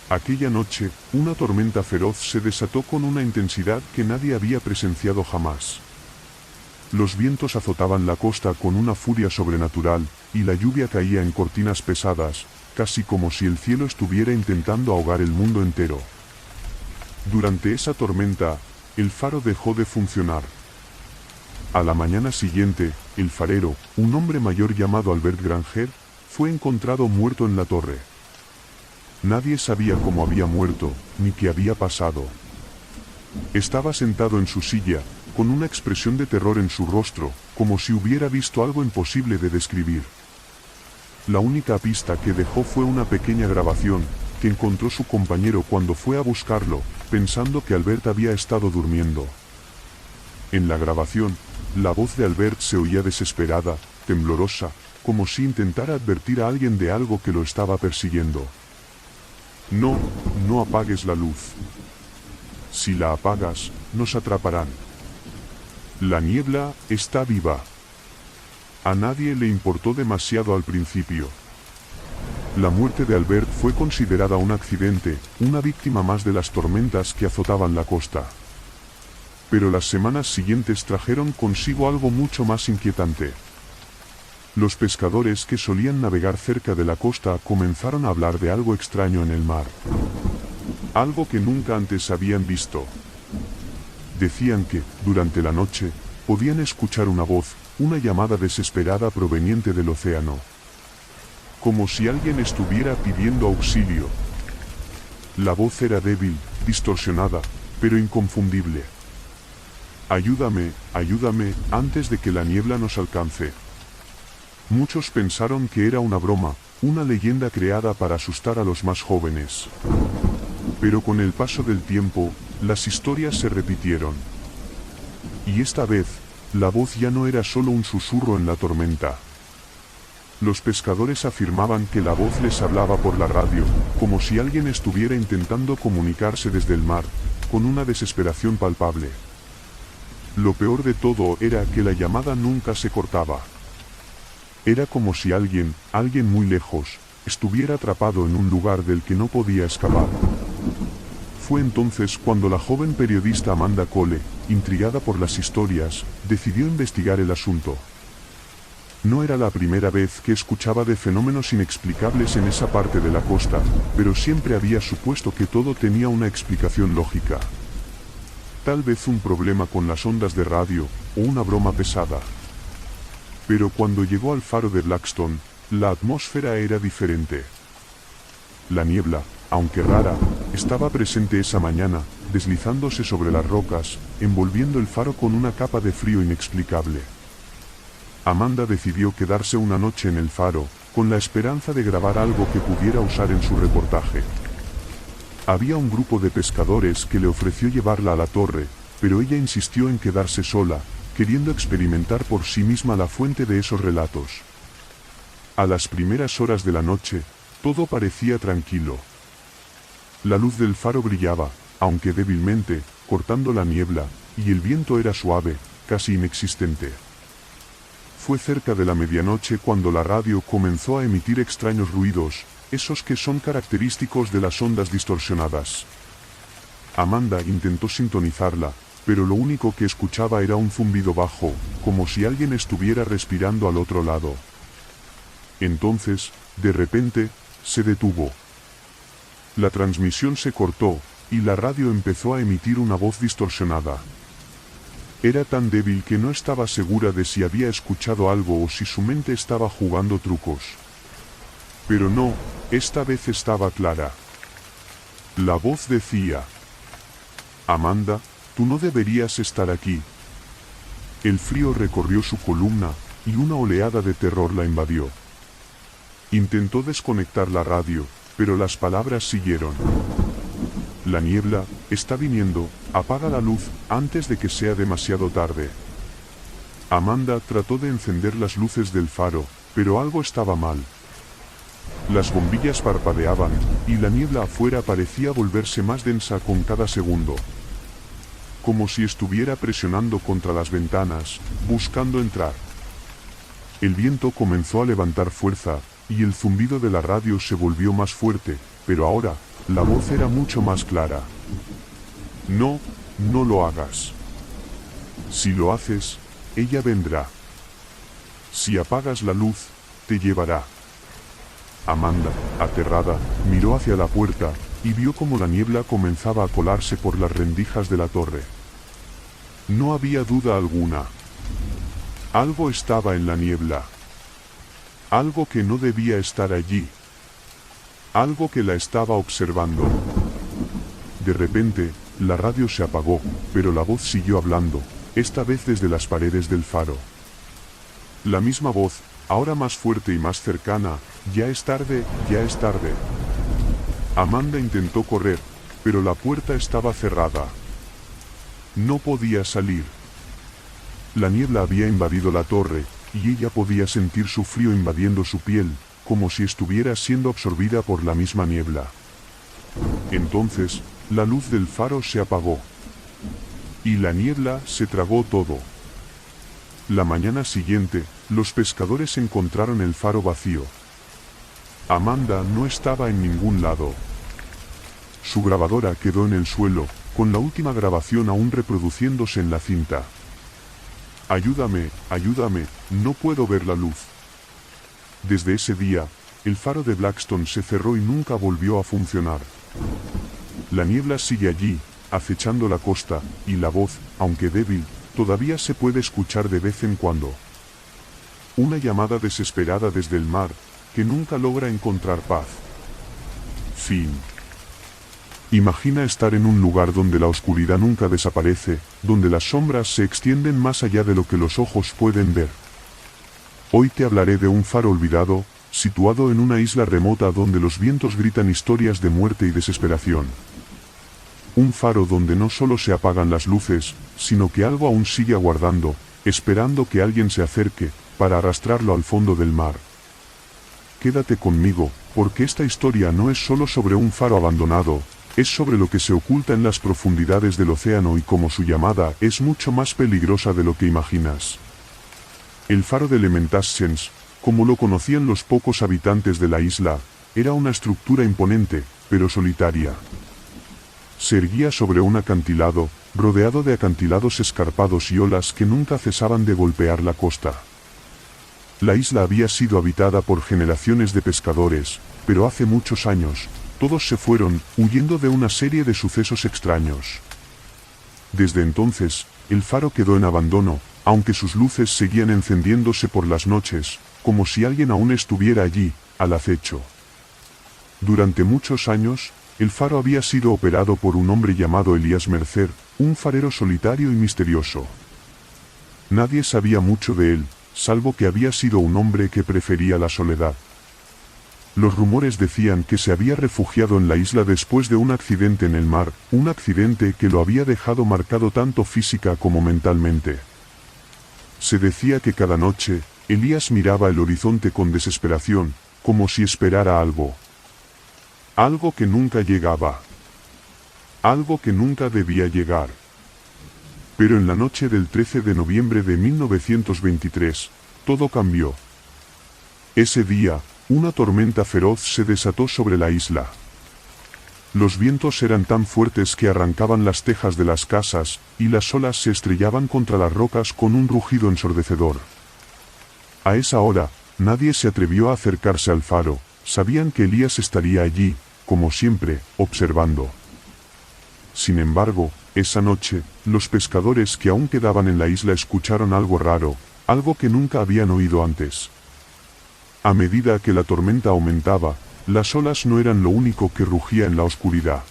Aquella noche, una tormenta feroz se desató con una intensidad que nadie había presenciado jamás. Los vientos azotaban la costa con una furia sobrenatural, y la lluvia caía en cortinas pesadas, casi como si el cielo estuviera intentando ahogar el mundo entero. Durante esa tormenta, el faro dejó de funcionar. A la mañana siguiente, el farero, un hombre mayor llamado Albert Granger, fue encontrado muerto en la torre. Nadie sabía cómo había muerto, ni qué había pasado. Estaba sentado en su silla, con una expresión de terror en su rostro, como si hubiera visto algo imposible de describir. La única pista que dejó fue una pequeña grabación, que encontró su compañero cuando fue a buscarlo, pensando que Albert había estado durmiendo. En la grabación, la voz de Albert se oía desesperada, temblorosa, como si intentara advertir a alguien de algo que lo estaba persiguiendo. No, no apagues la luz. Si la apagas, nos atraparán. La niebla está viva. A nadie le importó demasiado al principio. La muerte de Albert fue considerada un accidente, una víctima más de las tormentas que azotaban la costa. Pero las semanas siguientes trajeron consigo algo mucho más inquietante. Los pescadores que solían navegar cerca de la costa comenzaron a hablar de algo extraño en el mar. Algo que nunca antes habían visto. Decían que, durante la noche, podían escuchar una voz, una llamada desesperada proveniente del océano. Como si alguien estuviera pidiendo auxilio. La voz era débil, distorsionada, pero inconfundible. Ayúdame, ayúdame, antes de que la niebla nos alcance. Muchos pensaron que era una broma, una leyenda creada para asustar a los más jóvenes. Pero con el paso del tiempo, las historias se repitieron. Y esta vez, la voz ya no era solo un susurro en la tormenta. Los pescadores afirmaban que la voz les hablaba por la radio, como si alguien estuviera intentando comunicarse desde el mar, con una desesperación palpable. Lo peor de todo era que la llamada nunca se cortaba. Era como si alguien muy lejos, estuviera atrapado en un lugar del que no podía escapar. Fue entonces cuando la joven periodista Amanda Cole, intrigada por las historias, decidió investigar el asunto. No era la primera vez que escuchaba de fenómenos inexplicables en esa parte de la costa, pero siempre había supuesto que todo tenía una explicación lógica. Tal vez un problema con las ondas de radio, o una broma pesada. Pero cuando llegó al faro de Blackstone, la atmósfera era diferente. La niebla, aunque rara, estaba presente esa mañana, deslizándose sobre las rocas, envolviendo el faro con una capa de frío inexplicable. Amanda decidió quedarse una noche en el faro, con la esperanza de grabar algo que pudiera usar en su reportaje. Había un grupo de pescadores que le ofreció llevarla a la torre, pero ella insistió en quedarse sola, queriendo experimentar por sí misma la fuente de esos relatos. A las primeras horas de la noche, todo parecía tranquilo. La luz del faro brillaba, aunque débilmente, cortando la niebla, y el viento era suave, casi inexistente. Fue cerca de la medianoche cuando la radio comenzó a emitir extraños ruidos, esos que son característicos de las ondas distorsionadas. Amanda intentó sintonizarla, pero lo único que escuchaba era un zumbido bajo, como si alguien estuviera respirando al otro lado. Entonces, de repente, se detuvo. La transmisión se cortó, y la radio empezó a emitir una voz distorsionada. Era tan débil que no estaba segura de si había escuchado algo o si su mente estaba jugando trucos. Pero no, esta vez estaba clara. La voz decía: Amanda, tú no deberías estar aquí. El frío recorrió su columna, y una oleada de terror la invadió. Intentó desconectar la radio, pero las palabras siguieron. La niebla está viniendo, apaga la luz antes de que sea demasiado tarde. Amanda trató de encender las luces del faro, pero algo estaba mal. Las bombillas parpadeaban, y la niebla afuera parecía volverse más densa con cada segundo. Como si estuviera presionando contra las ventanas, buscando entrar. El viento comenzó a levantar fuerza, y el zumbido de la radio se volvió más fuerte, pero ahora, la voz era mucho más clara. No, no lo hagas. Si lo haces, ella vendrá. Si apagas la luz, te llevará. Amanda, aterrada, miró hacia la puerta, y vio cómo la niebla comenzaba a colarse por las rendijas de la torre. No había duda alguna. Algo estaba en la niebla. Algo que no debía estar allí. Algo que la estaba observando. De repente, la radio se apagó, pero la voz siguió hablando, esta vez desde las paredes del faro. La misma voz, ahora más fuerte y más cercana, ya es tarde, ya es tarde. Amanda intentó correr, pero la puerta estaba cerrada. No podía salir. La niebla había invadido la torre, y ella podía sentir su frío invadiendo su piel, como si estuviera siendo absorbida por la misma niebla. Entonces, la luz del faro se apagó. Y la niebla se tragó todo. La mañana siguiente, los pescadores encontraron el faro vacío. Amanda no estaba en ningún lado. Su grabadora quedó en el suelo, con la última grabación aún reproduciéndose en la cinta. Ayúdame, ayúdame, no puedo ver la luz. Desde ese día, el faro de Blackstone se cerró y nunca volvió a funcionar. La niebla sigue allí, acechando la costa, y la voz, aunque débil, todavía se puede escuchar de vez en cuando. Una llamada desesperada desde el mar, que nunca logra encontrar paz. Fin. Imagina estar en un lugar donde la oscuridad nunca desaparece, donde las sombras se extienden más allá de lo que los ojos pueden ver. Hoy te hablaré de un faro olvidado, situado en una isla remota donde los vientos gritan historias de muerte y desesperación. Un faro donde no solo se apagan las luces, sino que algo aún sigue aguardando, esperando que alguien se acerque, para arrastrarlo al fondo del mar. Quédate conmigo, porque esta historia no es solo sobre un faro abandonado, es sobre lo que se oculta en las profundidades del océano y cómo su llamada es mucho más peligrosa de lo que imaginas. El faro de Lementassens, como lo conocían los pocos habitantes de la isla, era una estructura imponente, pero solitaria. Se erguía sobre un acantilado, rodeado de acantilados escarpados y olas que nunca cesaban de golpear la costa. La isla había sido habitada por generaciones de pescadores, pero hace muchos años, todos se fueron, huyendo de una serie de sucesos extraños. Desde entonces, el faro quedó en abandono, aunque sus luces seguían encendiéndose por las noches, como si alguien aún estuviera allí, al acecho. Durante muchos años, el faro había sido operado por un hombre llamado Elías Mercer, un farero solitario y misterioso. Nadie sabía mucho de él, salvo que había sido un hombre que prefería la soledad. Los rumores decían que se había refugiado en la isla después de un accidente en el mar, un accidente que lo había dejado marcado tanto física como mentalmente. Se decía que cada noche, Elías miraba el horizonte con desesperación, como si esperara algo. Algo que nunca llegaba. Algo que nunca debía llegar. Pero en la noche del 13 de noviembre de 1923, todo cambió. Ese día, una tormenta feroz se desató sobre la isla. Los vientos eran tan fuertes que arrancaban las tejas de las casas, y las olas se estrellaban contra las rocas con un rugido ensordecedor. A esa hora, nadie se atrevió a acercarse al faro, sabían que Elías estaría allí, como siempre, observando. Sin embargo, esa noche, los pescadores que aún quedaban en la isla escucharon algo raro, algo que nunca habían oído antes. A medida que la tormenta aumentaba, las olas no eran lo único que rugía en la oscuridad.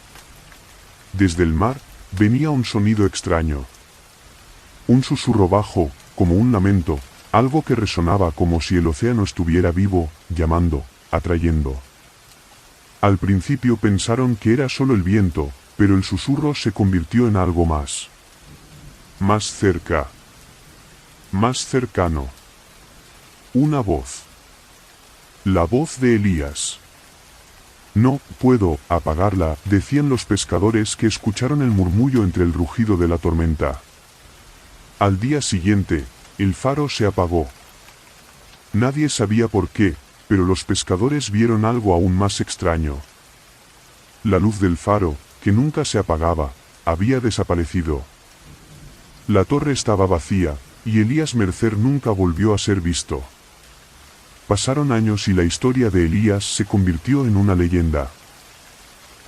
Desde el mar, venía un sonido extraño. Un susurro bajo, como un lamento, algo que resonaba como si el océano estuviera vivo, llamando, atrayendo. Al principio pensaron que era solo el viento, pero el susurro se convirtió en algo más. Más cerca. Más cercano. Una voz. La voz de Elías. No puedo apagarla, decían los pescadores que escucharon el murmullo entre el rugido de la tormenta. Al día siguiente, el faro se apagó. Nadie sabía por qué, pero los pescadores vieron algo aún más extraño. La luz del faro, que nunca se apagaba, había desaparecido. La torre estaba vacía, y Elías Mercer nunca volvió a ser visto. Pasaron años y la historia de Elías se convirtió en una leyenda.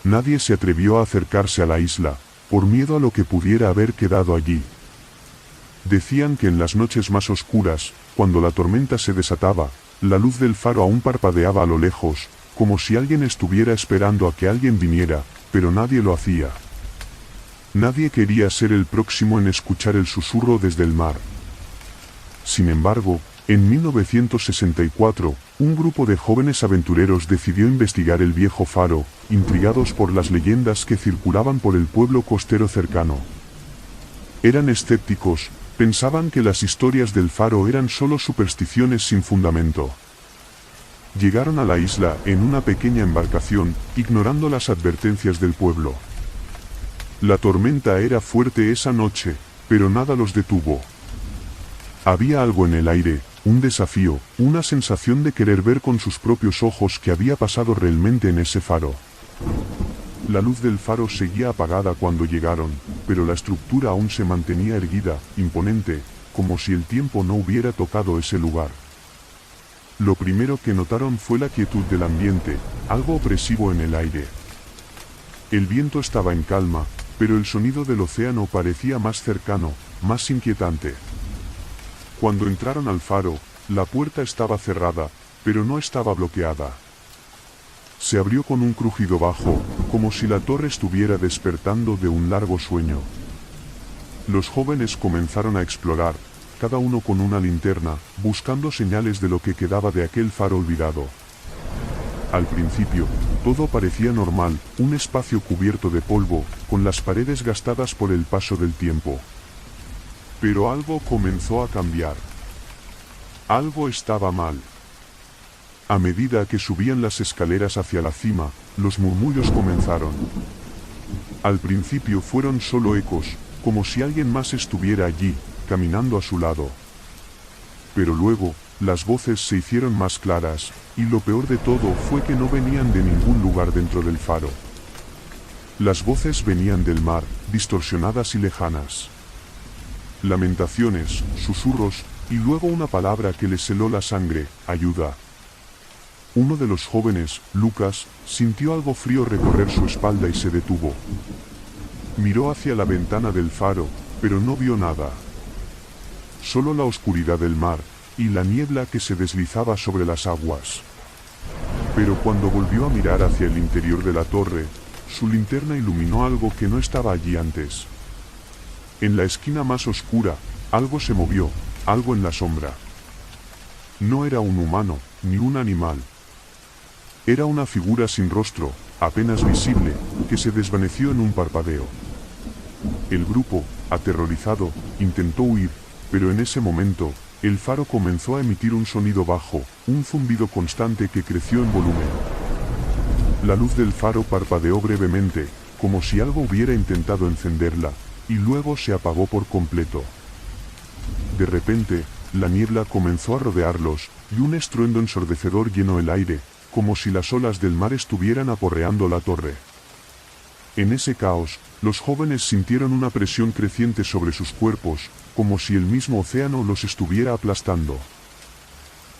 Nadie se atrevió a acercarse a la isla, por miedo a lo que pudiera haber quedado allí. Decían que en las noches más oscuras, cuando la tormenta se desataba, la luz del faro aún parpadeaba a lo lejos, como si alguien estuviera esperando a que alguien viniera, pero nadie lo hacía. Nadie quería ser el próximo en escuchar el susurro desde el mar. Sin embargo, en 1964, un grupo de jóvenes aventureros decidió investigar el viejo faro, intrigados por las leyendas que circulaban por el pueblo costero cercano. Eran escépticos, pensaban que las historias del faro eran solo supersticiones sin fundamento. Llegaron a la isla en una pequeña embarcación, ignorando las advertencias del pueblo. La tormenta era fuerte esa noche, pero nada los detuvo. Había algo en el aire, un desafío, una sensación de querer ver con sus propios ojos qué había pasado realmente en ese faro. La luz del faro seguía apagada cuando llegaron, pero la estructura aún se mantenía erguida, imponente, como si el tiempo no hubiera tocado ese lugar. Lo primero que notaron fue la quietud del ambiente, algo opresivo en el aire. El viento estaba en calma, pero el sonido del océano parecía más cercano, más inquietante. Cuando entraron al faro, la puerta estaba cerrada, pero no estaba bloqueada. Se abrió con un crujido bajo, como si la torre estuviera despertando de un largo sueño. Los jóvenes comenzaron a explorar, cada uno con una linterna, buscando señales de lo que quedaba de aquel faro olvidado. Al principio, todo parecía normal, un espacio cubierto de polvo, con las paredes gastadas por el paso del tiempo. Pero algo comenzó a cambiar. Algo estaba mal. A medida que subían las escaleras hacia la cima, los murmullos comenzaron. Al principio fueron solo ecos, como si alguien más estuviera allí, caminando a su lado. Pero luego, las voces se hicieron más claras, y lo peor de todo fue que no venían de ningún lugar dentro del faro. Las voces venían del mar, distorsionadas y lejanas. Lamentaciones, susurros, y luego una palabra que les heló la sangre: ayuda. Uno de los jóvenes, Lucas, sintió algo frío recorrer su espalda y se detuvo. Miró hacia la ventana del faro, pero no vio nada. Solo la oscuridad del mar, y la niebla que se deslizaba sobre las aguas. Pero cuando volvió a mirar hacia el interior de la torre, su linterna iluminó algo que no estaba allí antes. En la esquina más oscura, algo se movió, algo en la sombra. No era un humano, ni un animal. Era una figura sin rostro, apenas visible, que se desvaneció en un parpadeo. El grupo, aterrorizado, intentó huir, pero en ese momento, el faro comenzó a emitir un sonido bajo, un zumbido constante que creció en volumen. La luz del faro parpadeó brevemente, como si algo hubiera intentado encenderla, y luego se apagó por completo. De repente, la niebla comenzó a rodearlos, y un estruendo ensordecedor llenó el aire, como si las olas del mar estuvieran aporreando la torre. En ese caos, los jóvenes sintieron una presión creciente sobre sus cuerpos, como si el mismo océano los estuviera aplastando.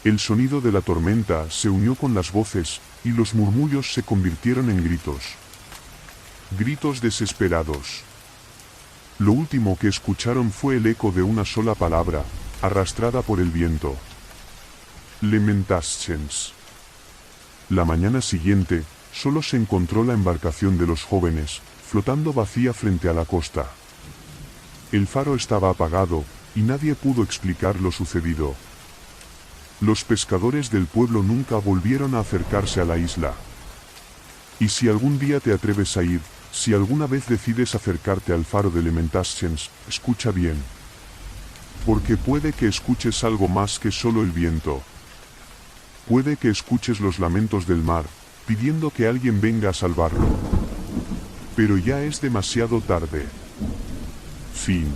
El sonido de la tormenta se unió con las voces, y los murmullos se convirtieron en gritos. Gritos desesperados. Lo último que escucharon fue el eco de una sola palabra, arrastrada por el viento. Lamentations. La mañana siguiente, solo se encontró la embarcación de los jóvenes, flotando vacía frente a la costa. El faro estaba apagado, y nadie pudo explicar lo sucedido. Los pescadores del pueblo nunca volvieron a acercarse a la isla. Y si algún día te atreves a ir, si alguna vez decides acercarte al faro de Lementations, escucha bien. Porque puede que escuches algo más que solo el viento. Puede que escuches los lamentos del mar, pidiendo que alguien venga a salvarlo. Pero ya es demasiado tarde. Fin.